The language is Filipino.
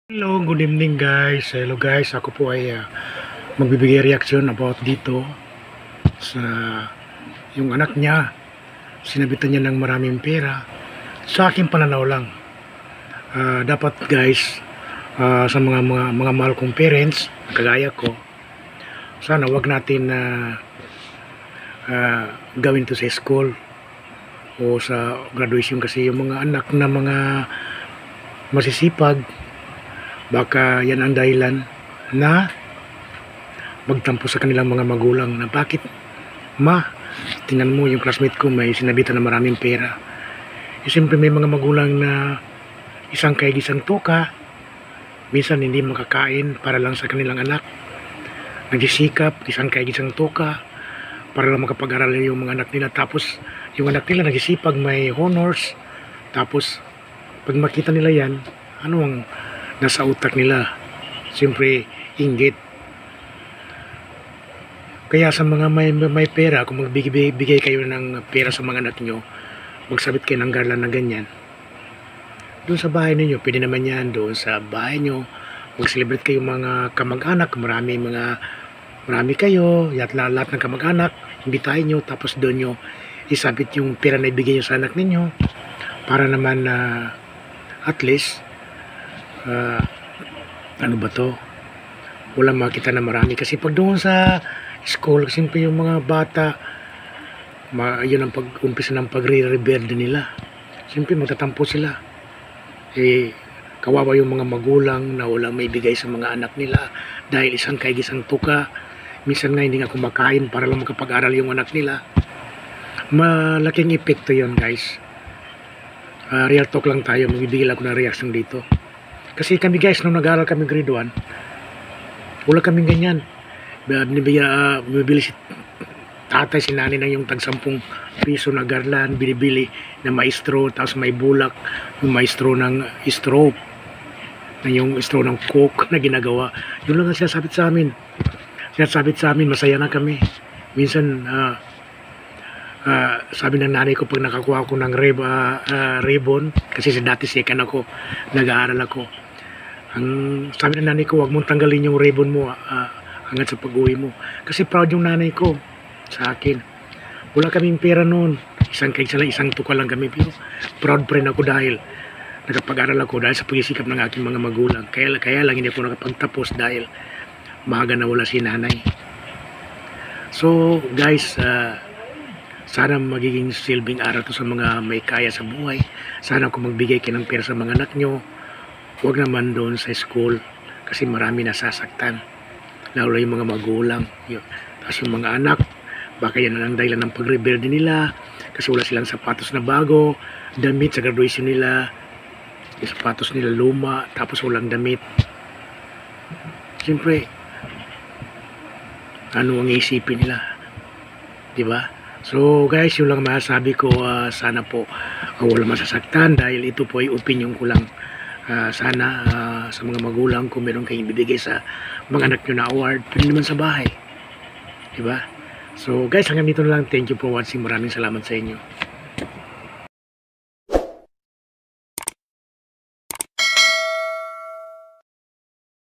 Hello, good evening guys. Hello guys, ako po ay magbibigay reaction about dito sa yung anak niya. Sinabitan niya ng maraming pera. Sa aking pananaw lang. Dapat guys, sa mga mahal kong parents, kagaya ko, sana wag natin gawin to sa school o sa graduation, kasi yung mga anak na mga masisipag, baka yan ang dahilan na magtampo sa kanilang mga magulang na bakit tingnan mo yung classmate ko may sinabitan na maraming pera. Siyempre may mga magulang na isang kaig isang tuka, minsan hindi makakain para lang sa kanilang anak, nagsisikap isang kaig isang tuka para lang makapag-aral yung mga anak nila, tapos yung anak nila nagsisipag may honors, tapos pag makita nila yan, ano ang nasa utak nila? Siyempre inggit. Kaya sa mga may pera, kung magbigay kayo ng pera sa mga anak nyo, magsabit kayo ng garland na ganyan doon sa bahay ninyo, pwede naman yan doon sa bahay nyo, mag-celebrate kayo mga kamag-anak, marami kayo, lahat ng kamag-anak imbitahin nyo, tapos doon nyo isabit yung pera na ibigay nyo sa anak ninyo para naman at least ano ba to, walang makita na marami. Kasi pag doon sa school, siyempre yung mga bata yun ang pag-umpisa ng pagre-rebelde nila, siyempre magtatampo sila. Kawawa yung mga magulang na walang may bigay sa mga anak nila dahil isang kaig isang tuka, minsan nga hindi nga kumakain para lang makapag-aral yung anak nila. Malaking epekto yun guys. Real talk lang tayo, magbibigay lang ako ng reaction dito. Kasi kami guys, nung nag-aaral kami grade 1, wala kaming ganyan. Bibili si tatay, si nanay na yung tag 10 piso na garland, binibili na maestro, tapos may bulak, yung maestro ng straw, na yung straw ng coke na ginagawa. Yun lang ang sinasabit sa amin. Masaya na kami. Minsan, sabi ng nanay ko pag nakakuha ako ng ribbon, kasi dati second ako, nag-aaral ako, ang sabi ng nanay ko, wag mong tanggalin yung ribbon mo hanggang sa pag-uwi mo. Kasi proud yung nanay ko sa akin. Wala kaming pera noon, isang tuka lang kami, pero proud pa rin ako dahil nakapag-aral ako, dahil sa pagsisikap ng aking mga magulang. Kaya lang hindi ako nakapagtapos dahil maaga na wala si nanay. So guys, sana magiging silbing aral to sa mga may kaya sa buhay. Sana kung magbigay kayo ng pera sa mga anak nyo, huwag naman doon sa school, kasi marami nasasaktan, lalo yung mga magulang. Tapos yung mga anak, baka yan ang dahilan ng pag-rebelde nila, kasi wala silang sapatos na bago, damit sa graduation nila, yung sapatos nila luma, tapos walang damit. Siyempre, ano ang isipin nila, diba? So guys, yun lang masasabi ko. Sana po wala masasaktan dahil ito po ay opinion ko lang. Sana sa mga magulang, kung meron kayong bibigay sa mga anak nyo na award, pwede naman sa bahay, diba? So guys, hanggang dito na lang. Thank you for watching. Maraming salamat sa inyo.